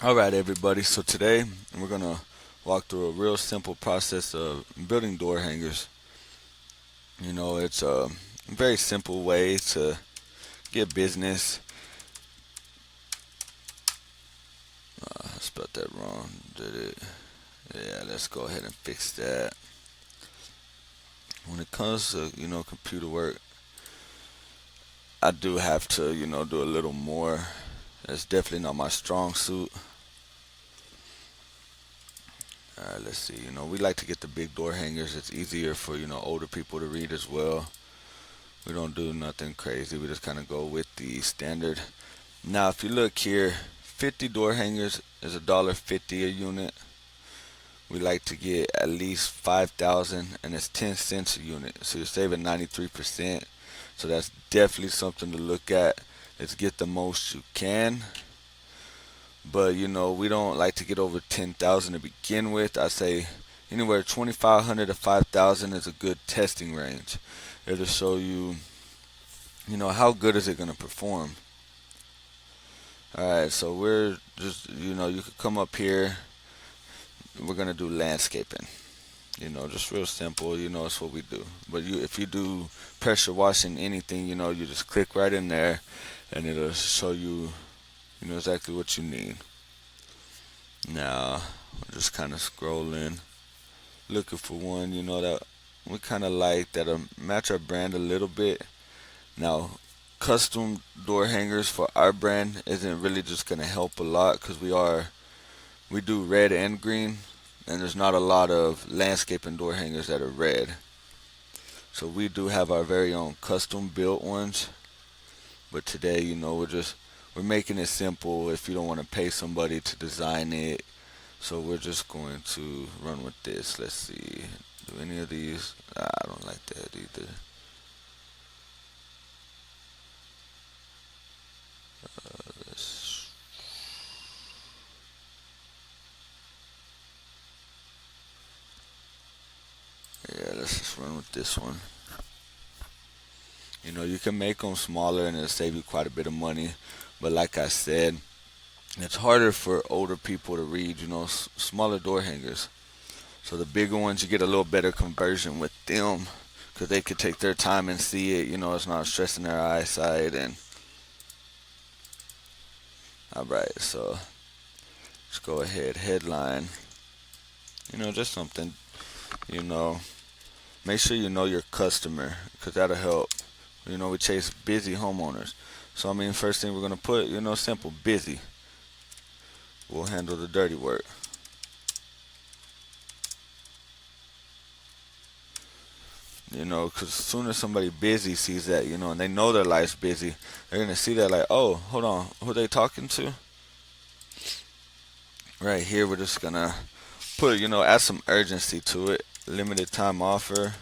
Alright, everybody, so today we're gonna walk through a real simple process of building door hangers. It's a very simple way to get business. I spelled that wrong, did it? Yeah, let's go ahead and fix that. When it comes to, computer work, I do have to, do a little more. That's definitely not my strong suit. Alright, let's see. We like to get the big door hangers. It's easier for, older people to read as well. We don't do nothing crazy. We just kind of go with the standard. Now, if you look here, 50 door hangers is $1.50 a unit. We like to get at least 5,000, and it's 10 cents a unit. So you're saving 93%. So that's definitely something to look at. Is get the most you can. But we don't like to get over 10,000 to begin with. I say anywhere 2,500 to 5,000 is a good testing range. It'll show you, how good is it going to perform. Alright, so we're just, you could come up here. We're going to do landscaping. Just real simple, it's what we do. But if you do pressure washing anything, you just click right in there and it'll show you, exactly what you need. Now, I'm just kind of scrolling, looking for one, that we kind of like that'll match our brand a little bit. Now, custom door hangers for our brand isn't really just gonna help a lot because we do red and green, and there's not a lot of landscaping door hangers that are red. So we do have our very own custom built ones, but today, we're making it simple if you don't want to pay somebody to design it. So we're just going to run with this. Let's see. Do any of these? I don't like that either. Let's Yeah, let's just run with this one. You can make them smaller and it'll save you quite a bit of money. But like I said, it's harder for older people to read, smaller door hangers. So the bigger ones, you get a little better conversion with them because they could take their time and see it. It's not stressing their eyesight. And all right, so let's go ahead. Headline. Just something. You know, Make sure you know your customer because that'll help. We chase busy homeowners. So, first thing we're going to put, simple, busy. We'll handle the dirty work. Because as soon as somebody busy sees that, and they know their life's busy, they're going to see that like, oh, hold on, who are they talking to? Right here, we're just going to put, add some urgency to it. Limited time offer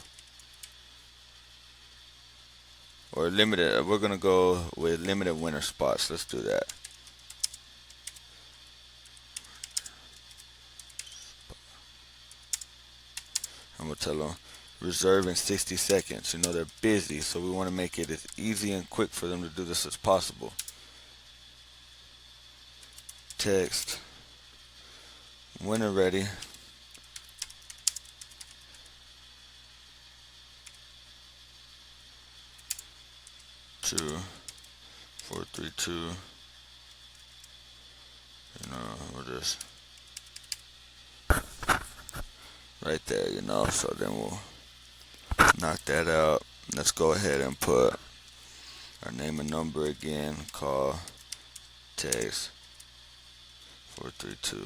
or limited, we're going to go with limited winter spots. Let's do that. I'm going to tell them reserve in 60 seconds. They're busy, so we want to make it as easy and quick for them to do this as possible. Text, when they're ready. 2 4 3 2. We'll just right there. So then we'll knock that out. Let's go ahead and put our name and number again. Call, text, 432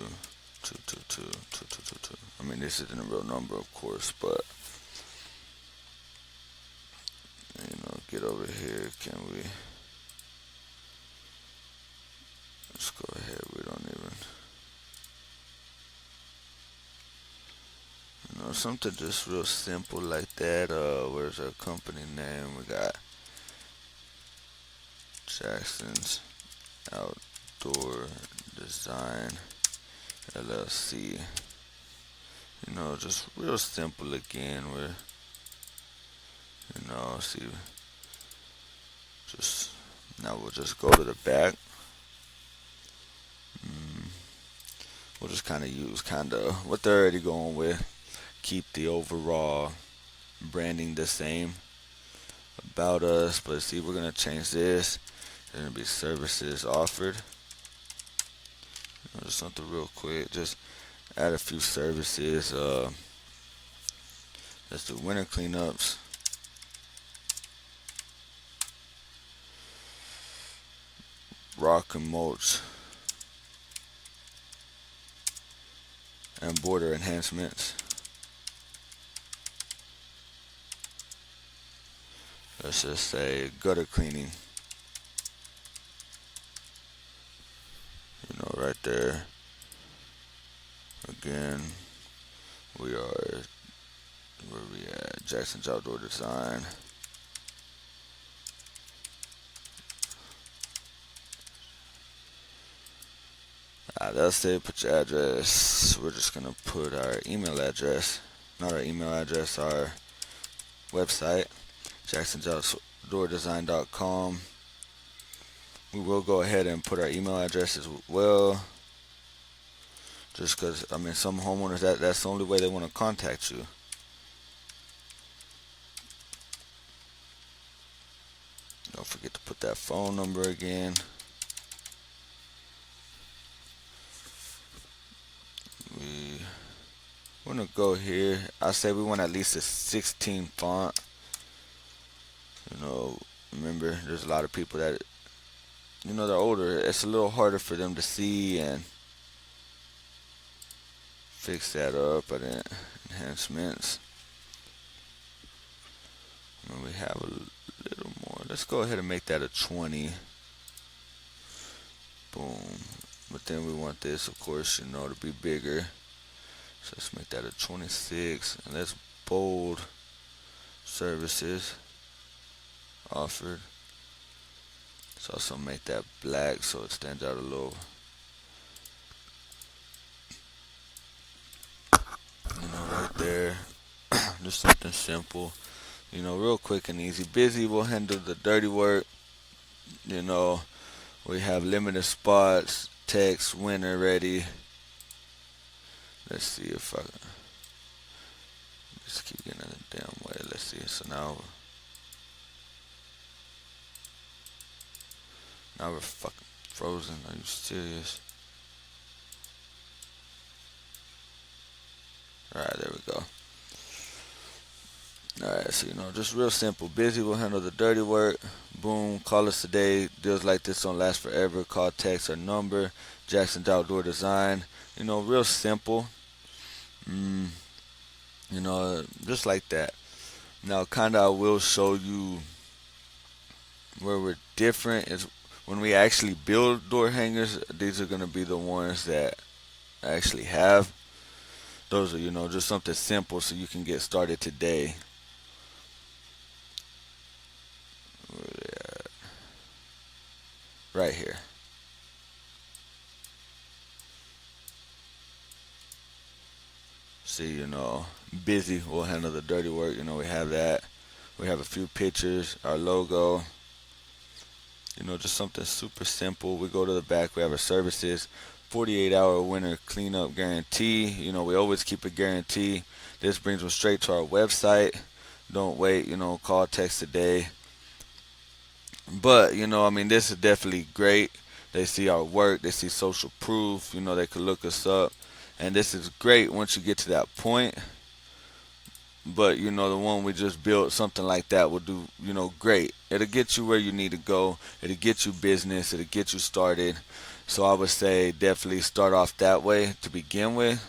222 2222. This isn't a real number, of course, but get over here. Can we? Let's go ahead. We don't even. Something just real simple like that. Where's our company name? We got Jackson's Outdoor Design LLC. Just real simple again. We're, see, just now we'll just go to the back. we'll just kind of use what they're already going with. Keep the overall branding the same. About us, but see, we're gonna change this. There's gonna be services offered. Just something real quick. Just add a few services. Let's do winter cleanups. Rock and mulch. And border enhancements. Let's just say gutter cleaning. Right there. Again, we are where we at? Jackson's Outdoor Design. That's it. Put your address. We're just gonna put our email address, not our email address, our website, jacksonsoutdoordesign.com. We will go ahead and put our email address as well, just because some homeowners that's the only way they want to contact you. Don't forget to put that phone number again. We're gonna go here. I say we want at least a 16 font. Remember, there's a lot of people that they're older. It's a little harder for them to see, and fix that up. But enhancements. We have a little more. Let's go ahead and make that a 20. Boom. But then we want this, of course, to be bigger. So let's make that a 26. And let's bold services offered. Let's also make that black so it stands out a little. Right there. Just something simple. Real quick and easy. Busy will handle the dirty work. We have limited spots. Text, winter ready. Let's see if I just keep getting in the damn way. Let's see. So now we're fucking frozen. Are you serious? Alright, there we go. Alright, so just real simple. Busy will handle the dirty work. Boom, call us today. Deals like this don't last forever. Call, text, or number. Jackson's Outdoor Design. Real simple. Just like that. Now, I will show you where we're different is when we actually build door hangers. These are going to be the ones that I actually have. Those are, just something simple so you can get started today. Right here. See, busy will handle the dirty work. We have that. We have a few pictures, our logo. Just something super simple. We go to the back. We have our services. 48-hour winter cleanup guarantee. We always keep a guarantee. This brings them straight to our website. Don't wait. Call, text today. But this is definitely great. They see our work. They see social proof. They could look us up. And this is great once you get to that point. But, the one we just built, something like that will do, great. It'll get you where you need to go. It'll get you business. It'll get you started. So I would say definitely start off that way to begin with.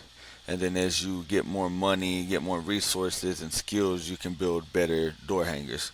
And then as you get more money, get more resources and skills, you can build better door hangers.